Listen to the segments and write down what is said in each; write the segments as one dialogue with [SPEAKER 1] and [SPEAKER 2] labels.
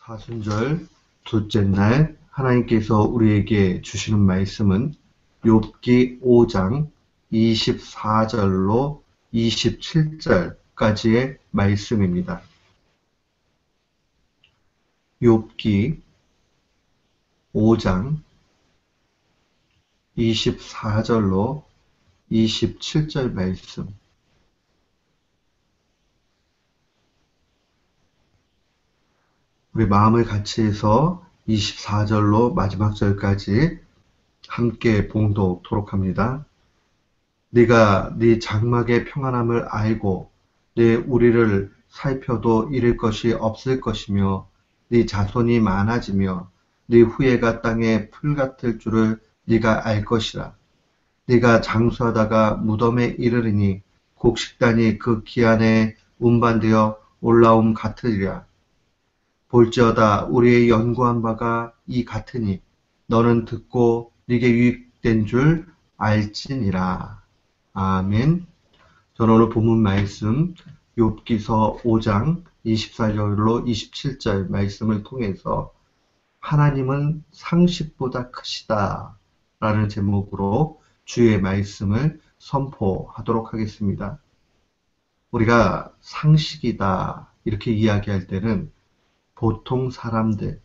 [SPEAKER 1] 사순절 둘째 날 하나님께서 우리에게 주시는 말씀은 욥기 5장 24절로 27절까지의 말씀입니다. 욥기 5장 24절로 27절 말씀. 우리 마음을 같이 해서 24절로 마지막 절까지 함께 봉독토록 합니다. 네가 네 장막의 평안함을 알고 네 우리를 살펴도 잃을 것이 없을 것이며 네 자손이 많아지며 네 후예가 땅에 풀 같을 줄을 네가 알 것이라. 네가 장수하다가 무덤에 이르리니 곡식단이 그 기한에 운반되어 올라옴 같으리라. 볼지어다 우리의 연구한 바가 이 같으니 너는 듣고 네게 유익된 줄 알지니라. 아멘. 저는 오늘 본문 말씀 욥기서 5장 24절로 27절 말씀을 통해서 하나님은 상식보다 크시다 라는 제목으로 주의 말씀을 선포하도록 하겠습니다. 우리가 상식이다 이렇게 이야기할 때는 보통 사람들,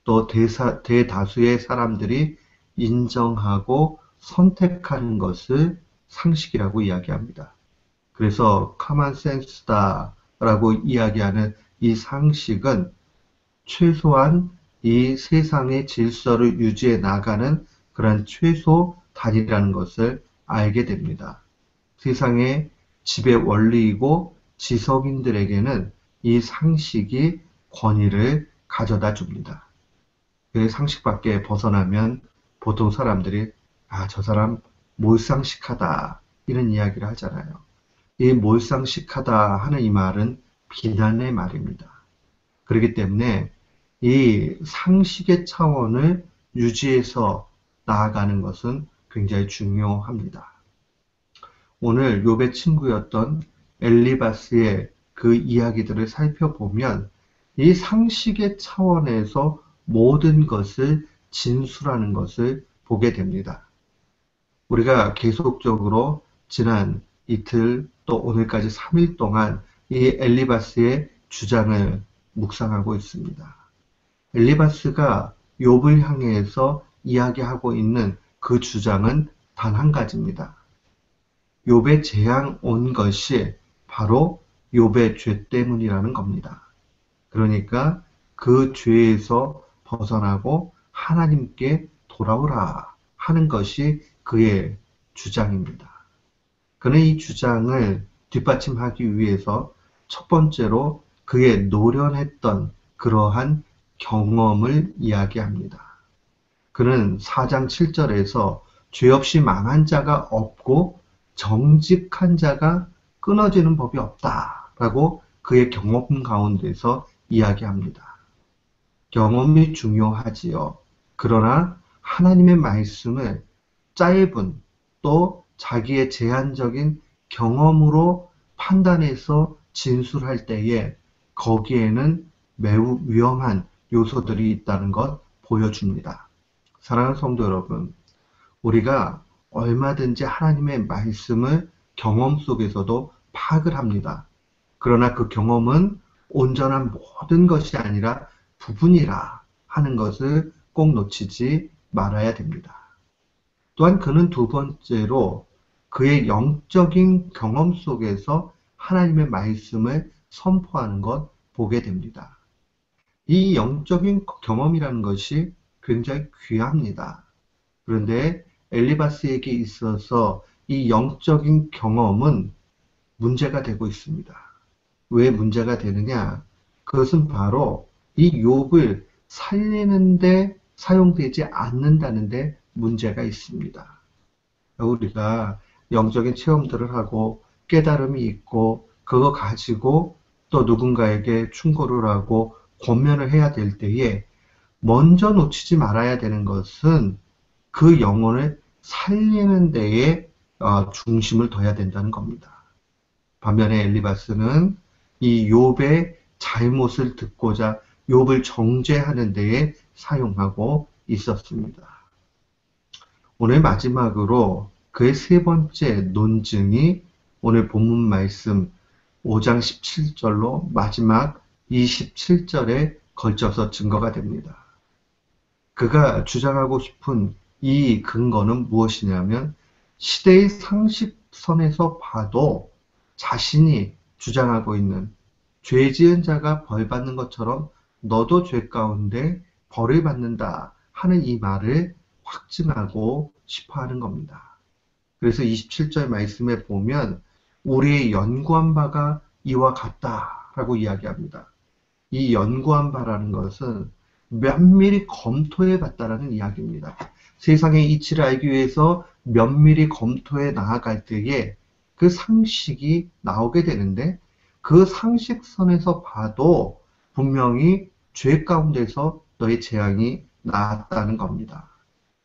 [SPEAKER 1] 또 대다수의 사람들이 인정하고 선택하는 것을 상식이라고 이야기합니다. 그래서 common sense다 라고 이야기하는 이 상식은 최소한 이 세상의 질서를 유지해 나가는 그런 최소 단위라는 것을 알게 됩니다. 세상의 지배 원리이고 지성인들에게는 이 상식이 권위를 가져다 줍니다. 그 상식밖에 벗어나면 보통 사람들이 저 사람 몰상식하다 이런 이야기를 하잖아요. 이 몰상식하다 하는 이 말은 비난의 말입니다. 그렇기 때문에 이 상식의 차원을 유지해서 나아가는 것은 굉장히 중요합니다. 오늘 욥의 친구였던 엘리바스의 그 이야기들을 살펴보면 이 상식의 차원에서 모든 것을 진술하는 것을 보게 됩니다. 우리가 계속적으로 지난 이틀 또 오늘까지 3일 동안 이 엘리바스의 주장을 묵상하고 있습니다. 엘리바스가 욥을 향해서 이야기하고 있는 그 주장은 단 한 가지입니다. 욥의 재앙 온 것이 바로 욥의 죄 때문이라는 겁니다. 그러니까 그 죄에서 벗어나고 하나님께 돌아오라 하는 것이 그의 주장입니다. 그는 이 주장을 뒷받침하기 위해서 첫 번째로 그의 노련했던 그러한 경험을 이야기합니다. 그는 4장 7절에서 죄 없이 망한 자가 없고 정직한 자가 끊어지는 법이 없다라고 그의 경험 가운데서 이야기합니다. 경험이 중요하지요. 그러나 하나님의 말씀을 짧은 또 자기의 제한적인 경험으로 판단해서 진술할 때에 거기에는 매우 위험한 요소들이 있다는 것 보여줍니다. 사랑하는 성도 여러분, 우리가 얼마든지 하나님의 말씀을 경험 속에서도 파악을 합니다. 그러나 그 경험은 온전한 모든 것이 아니라 부분이라 하는 것을 꼭 놓치지 말아야 됩니다. 또한 그는 두 번째로 그의 영적인 경험 속에서 하나님의 말씀을 선포하는 것 보게 됩니다. 이 영적인 경험이라는 것이 굉장히 귀합니다. 그런데 엘리바스에게 있어서 이 영적인 경험은 문제가 되고 있습니다. 왜 문제가 되느냐? 그것은 바로 이 욥을 살리는데 사용되지 않는다는데 문제가 있습니다. 우리가 영적인 체험들을 하고 깨달음이 있고 그거 가지고 또 누군가에게 충고를 하고 권면을 해야 될 때에 먼저 놓치지 말아야 되는 것은 그 영혼을 살리는 데에 중심을 둬야 된다는 겁니다. 반면에 엘리바스는 이 욥의 잘못을 듣고자 욥을 정죄하는 데에 사용하고 있었습니다. 오늘 마지막으로 그의 세 번째 논증이 오늘 본문 말씀 5장 17절로 마지막 27절에 걸쳐서 증거가 됩니다. 그가 주장하고 싶은 이 근거는 무엇이냐면 시대의 상식선에서 봐도 자신이 주장하고 있는 죄 지은 자가 벌 받는 것처럼 너도 죄 가운데 벌을 받는다 하는 이 말을 확증하고 싶어 하는 겁니다. 그래서 27절 말씀에 보면 우리의 연구한 바가 이와 같다라고 이야기합니다. 이 연구한 바라는 것은 면밀히 검토해 봤다라는 이야기입니다. 세상의 이치를 알기 위해서 면밀히 검토해 나아갈 때에 그 상식이 나오게 되는데 그 상식선에서 봐도 분명히 죄 가운데서 너의 재앙이 나았다는 겁니다.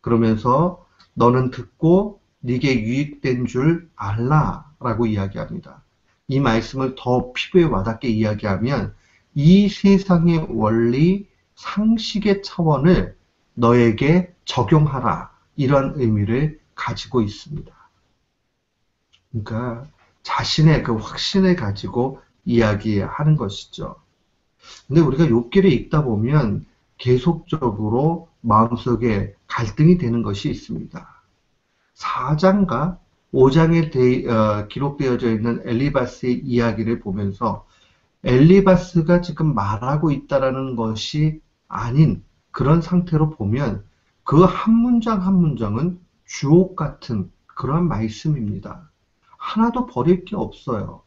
[SPEAKER 1] 그러면서 너는 듣고 네게 유익된 줄 알라라고 이야기합니다. 이 말씀을 더 피부에 와닿게 이야기하면 이 세상의 원리, 상식의 차원을 너에게 적용하라 이런 의미를 가지고 있습니다. 그러니까 자신의 그 확신을 가지고 이야기하는 것이죠. 근데 우리가 욥기를 읽다 보면 계속적으로 마음속에 갈등이 되는 것이 있습니다. 4장과 5장에 기록되어져 있는 엘리바스의 이야기를 보면서 엘리바스가 지금 말하고 있다라는 것이 아닌 그런 상태로 보면 그 한 문장 한 문장은 주옥 같은 그런 말씀입니다. 하나도 버릴 게 없어요.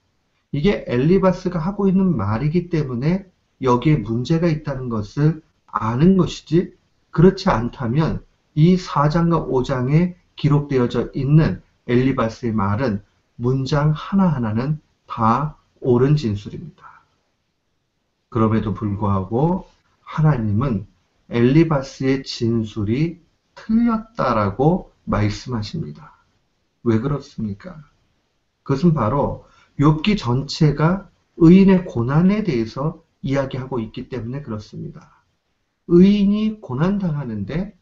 [SPEAKER 1] 이게 엘리바스가 하고 있는 말이기 때문에 여기에 문제가 있다는 것을 아는 것이지, 그렇지 않다면 이 4장과 5장에 기록되어져 있는 엘리바스의 말은 문장 하나하나는 다 옳은 진술입니다. 그럼에도 불구하고 하나님은 엘리바스의 진술이 틀렸다라고 말씀하십니다. 왜 그렇습니까? 그것은 바로 욥기 전체가 의인의 고난에 대해서 이야기하고 있기 때문에 그렇습니다. 의인이 고난당하는데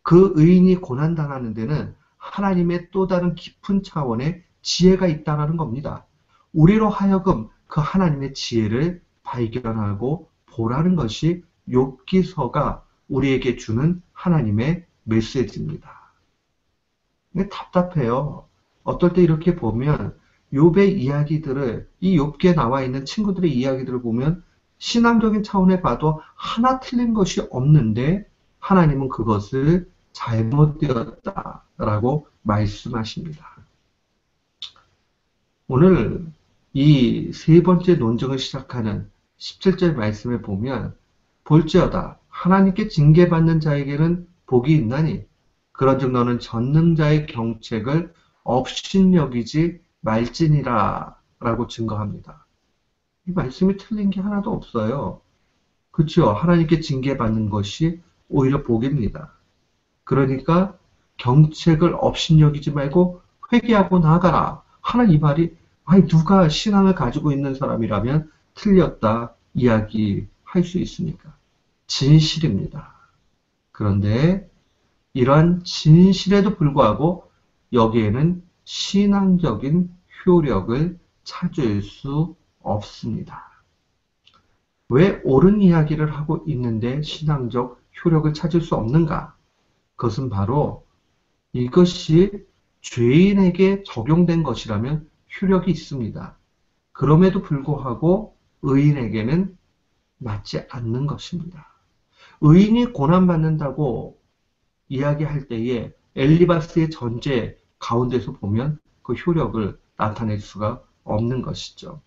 [SPEAKER 1] 그 의인이 고난당하는 데는 하나님의 또 다른 깊은 차원의 지혜가 있다는 겁니다. 우리로 하여금 그 하나님의 지혜를 발견하고 보라는 것이 욥기서가 우리에게 주는 하나님의 메시지입니다. 근데 답답해요. 어떨 때 이렇게 보면 욥의 이야기들을, 이 욥기에 나와 있는 친구들의 이야기들을 보면 신앙적인 차원에 봐도 하나 틀린 것이 없는데 하나님은 그것을 잘못되었다라고 말씀하십니다. 오늘 이 세 번째 논증을 시작하는 17절 말씀에 보면 볼지어다 하나님께 징계받는 자에게는 복이 있나니 그런즉 너는 전능자의 경책을 업신여기지 말지니라 라고 증거합니다. 이 말씀이 틀린 게 하나도 없어요. 그렇죠? 하나님께 징계받는 것이 오히려 복입니다. 그러니까 경책을 업신여기지 말고 회개하고 나아가라 하는 이 말이, 아니 누가 신앙을 가지고 있는 사람이라면 틀렸다 이야기할 수 있습니까? 진실입니다. 그런데 이러한 진실에도 불구하고 여기에는 신앙적인 효력을 찾을 수 없습니다. 왜 옳은 이야기를 하고 있는데 신앙적 효력을 찾을 수 없는가? 그것은 바로 이것이 죄인에게 적용된 것이라면 효력이 있습니다. 그럼에도 불구하고 의인에게는 맞지 않는 것입니다. 의인이 고난받는다고 이야기할 때에 엘리바스의 전제 가운데서 보면 그 효력을 나타낼 수가 없는 것이죠.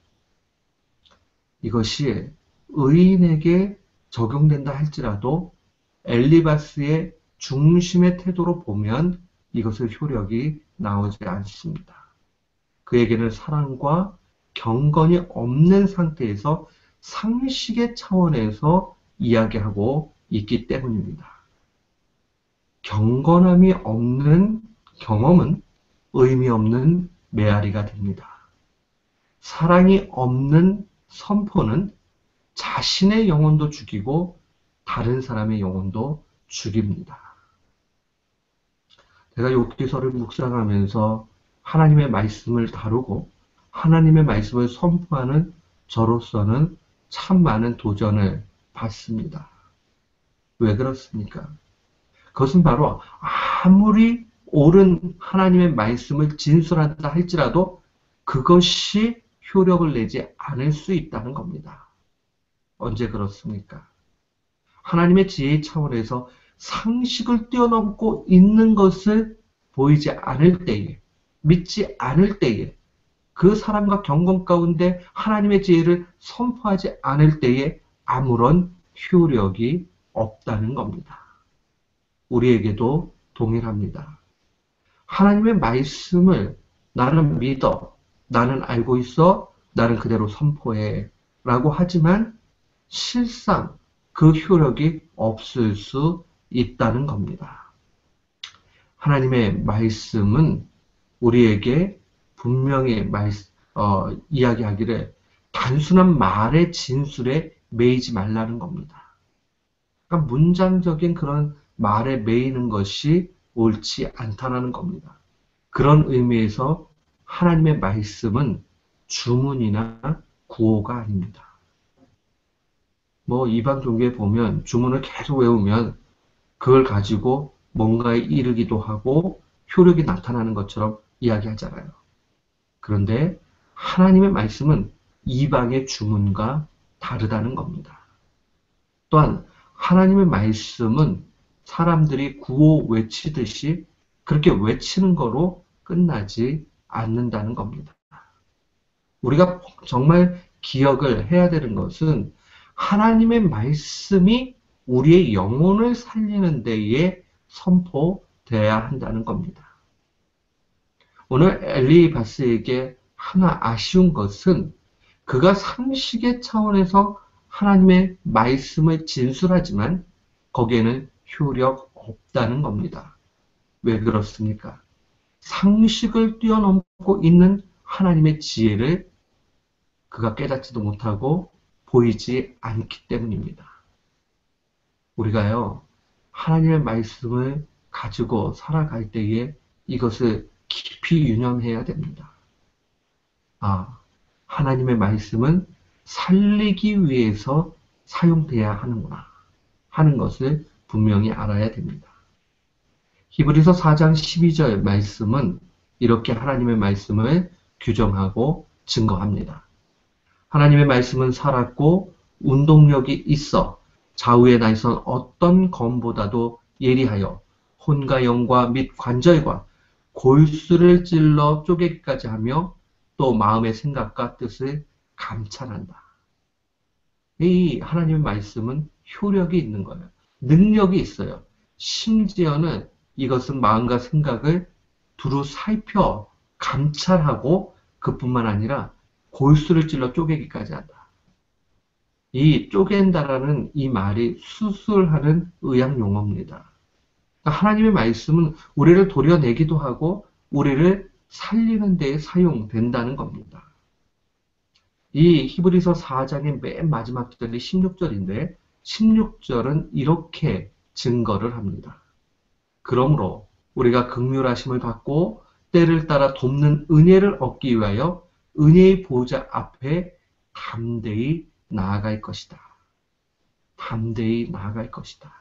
[SPEAKER 1] 이것이 의인에게 적용된다 할지라도 엘리바스의 중심의 태도로 보면 이것의 효력이 나오지 않습니다. 그에게는 사랑과 경건이 없는 상태에서 상식의 차원에서 이야기하고 있기 때문입니다. 경건함이 없는 경험은 의미 없는 메아리가 됩니다. 사랑이 없는 선포는 자신의 영혼도 죽이고 다른 사람의 영혼도 죽입니다. 제가 욥기서를 묵상하면서 하나님의 말씀을 다루고 하나님의 말씀을 선포하는 저로서는 참 많은 도전을 받습니다. 왜 그렇습니까? 그것은 바로 아무리 옳은 하나님의 말씀을 진술한다 할지라도 그것이 효력을 내지 않을 수 있다는 겁니다. 언제 그렇습니까? 하나님의 지혜의 차원에서 상식을 뛰어넘고 있는 것을 보이지 않을 때에, 믿지 않을 때에, 그 사람과 경건 가운데 하나님의 지혜를 선포하지 않을 때에 아무런 효력이 없다는 겁니다. 우리에게도 동일합니다. 하나님의 말씀을 나는 믿어, 나는 알고 있어, 나는 그대로 선포해 라고 하지만 실상 그 효력이 없을 수 있다는 겁니다. 하나님의 말씀은 우리에게 분명히 이야기하기를 단순한 말의 진술에 매이지 말라는 겁니다. 그러니까 문장적인 그런 말에 매이는 것이 옳지 않다는 겁니다. 그런 의미에서 하나님의 말씀은 주문이나 구호가 아닙니다. 이방 종교에 보면 주문을 계속 외우면 그걸 가지고 뭔가에 이르기도 하고 효력이 나타나는 것처럼 이야기하잖아요. 그런데 하나님의 말씀은 이방의 주문과 다르다는 겁니다. 또한 하나님의 말씀은 사람들이 구호 외치듯이 그렇게 외치는 거로 끝나지 않는다는 겁니다. 우리가 정말 기억을 해야 되는 것은 하나님의 말씀이 우리의 영혼을 살리는 데에 선포되어야 한다는 겁니다. 오늘 엘리바스에게 하나 아쉬운 것은 그가 상식의 차원에서 하나님의 말씀을 진술하지만 거기에는 효력 없다는 겁니다. 왜 그렇습니까? 상식을 뛰어넘고 있는 하나님의 지혜를 그가 깨닫지도 못하고 보이지 않기 때문입니다. 우리가요, 하나님의 말씀을 가지고 살아갈 때에 이것을 깊이 유념해야 됩니다. 하나님의 말씀은 살리기 위해서 사용돼야 하는구나 하는 것을 분명히 알아야 됩니다. 히브리서 4장 12절 말씀은 이렇게 하나님의 말씀을 규정하고 증거합니다. 하나님의 말씀은 살았고 운동력이 있어 좌우에 나선 어떤 검보다도 예리하여 혼과 영과 및 관절과 골수를 찔러 쪼개기까지 하며 또 마음의 생각과 뜻을 감찰한다. 이 하나님의 말씀은 효력이 있는 거예요. 능력이 있어요. 심지어는 이것은 마음과 생각을 두루 살펴 감찰하고 그뿐만 아니라 골수를 찔러 쪼개기까지 한다. 이 쪼갠다라는 이 말이 수술하는 의학 용어입니다. 그러니까 하나님의 말씀은 우리를 도려내기도 하고 우리를 살리는 데에 사용된다는 겁니다. 이 히브리서 4장의 맨 마지막 절이 16절인데 16절은 이렇게 증거를 합니다. 그러므로 우리가 긍휼하심을 받고 때를 따라 돕는 은혜를 얻기 위하여 은혜의 보좌 앞에 담대히 나아갈 것이다. 담대히 나아갈 것이다.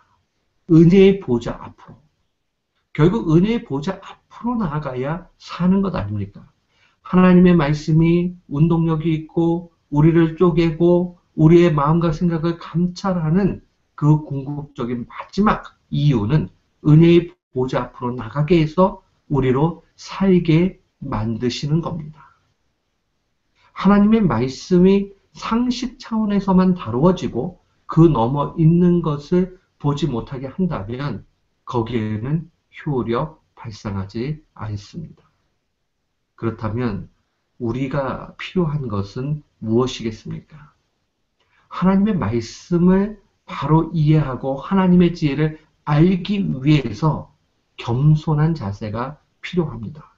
[SPEAKER 1] 은혜의 보좌 앞으로. 결국 은혜의 보좌 앞으로 나아가야 사는 것 아닙니까? 하나님의 말씀이 운동력이 있고 우리를 쪼개고 우리의 마음과 생각을 감찰하는 그 궁극적인 마지막 이유는 은혜의 보좌 앞으로 나가게 해서 우리로 살게 만드시는 겁니다. 하나님의 말씀이 상식 차원에서만 다루어지고 그 넘어 있는 것을 보지 못하게 한다면 거기에는 효력 발생하지 않습니다. 그렇다면 우리가 필요한 것은 무엇이겠습니까? 하나님의 말씀을 바로 이해하고 하나님의 지혜를 알기 위해서 겸손한 자세가 필요합니다.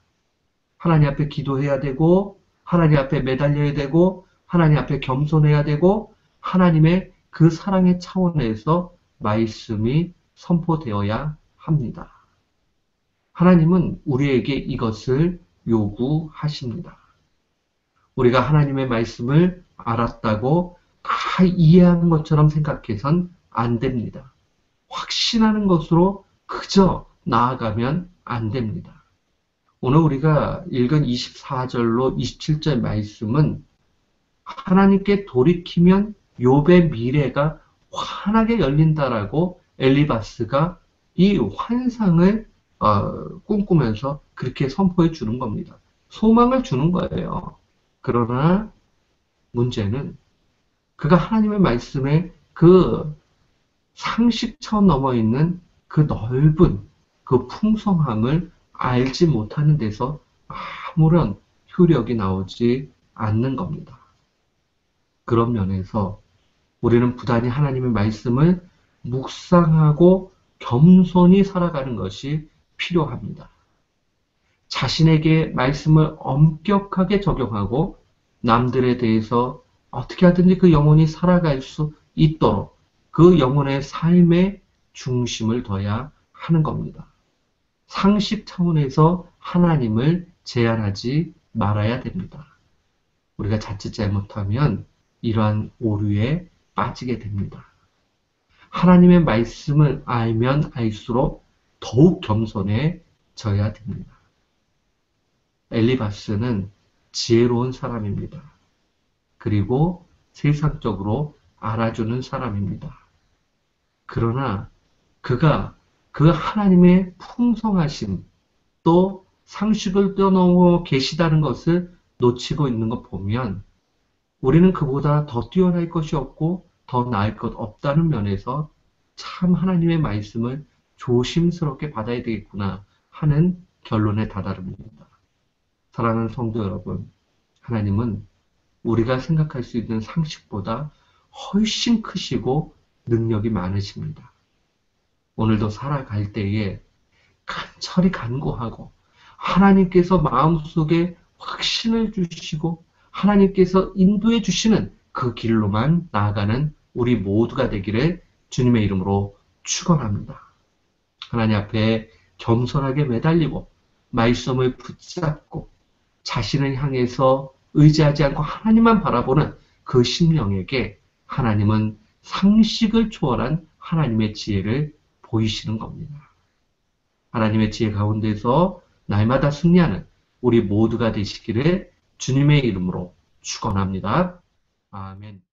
[SPEAKER 1] 하나님 앞에 기도해야 되고 하나님 앞에 매달려야 되고 하나님 앞에 겸손해야 되고 하나님의 그 사랑의 차원에서 말씀이 선포되어야 합니다. 하나님은 우리에게 이것을 요구하십니다. 우리가 하나님의 말씀을 알았다고 다 이해한 것처럼 생각해선 안 됩니다. 확신하는 것으로 그저 나아가면 안 됩니다. 오늘 우리가 읽은 24절로 27절 말씀은 하나님께 돌이키면 욥의 미래가 환하게 열린다라고 엘리바스가 이 환상을 꿈꾸면서 그렇게 선포해 주는 겁니다. 소망을 주는 거예요. 그러나 문제는 그가 하나님의 말씀에 그 상식 차원 넘어 있는 그 넓은 그 풍성함을 알지 못하는 데서 아무런 효력이 나오지 않는 겁니다. 그런 면에서 우리는 부단히 하나님의 말씀을 묵상하고 겸손히 살아가는 것이 필요합니다. 자신에게 말씀을 엄격하게 적용하고 남들에 대해서 어떻게 하든지 그 영혼이 살아갈 수 있도록 그 영혼의 삶에 중심을 둬야 하는 겁니다. 상식 차원에서 하나님을 제한하지 말아야 됩니다. 우리가 자칫 잘못하면 이러한 오류에 빠지게 됩니다. 하나님의 말씀을 알면 알수록 더욱 겸손해져야 됩니다. 엘리바스는 지혜로운 사람입니다. 그리고 세상적으로 알아주는 사람입니다. 그러나 그가 그 하나님의 풍성하심 또 상식을 뛰어넘어 계시다는 것을 놓치고 있는 것 보면 우리는 그보다 더 뛰어날 것이 없고 더 나을 것 없다는 면에서 참 하나님의 말씀을 조심스럽게 받아야 되겠구나 하는 결론에 다다릅니다. 사랑하는 성도 여러분, 하나님은 우리가 생각할 수 있는 상식보다 훨씬 크시고 능력이 많으십니다. 오늘도 살아갈 때에 간절히 간구하고 하나님께서 마음속에 확신을 주시고 하나님께서 인도해 주시는 그 길로만 나아가는 우리 모두가 되기를 주님의 이름으로 축원합니다. 하나님 앞에 겸손하게 매달리고 말씀을 붙잡고 자신을 향해서 의지하지 않고 하나님만 바라보는 그 심령에게 하나님은 상식을 초월한 하나님의 지혜를 보이시는 겁니다. 하나님의 지혜 가운데서 날마다 승리하는 우리 모두가 되시기를 주님의 이름으로 축원합니다. 아멘.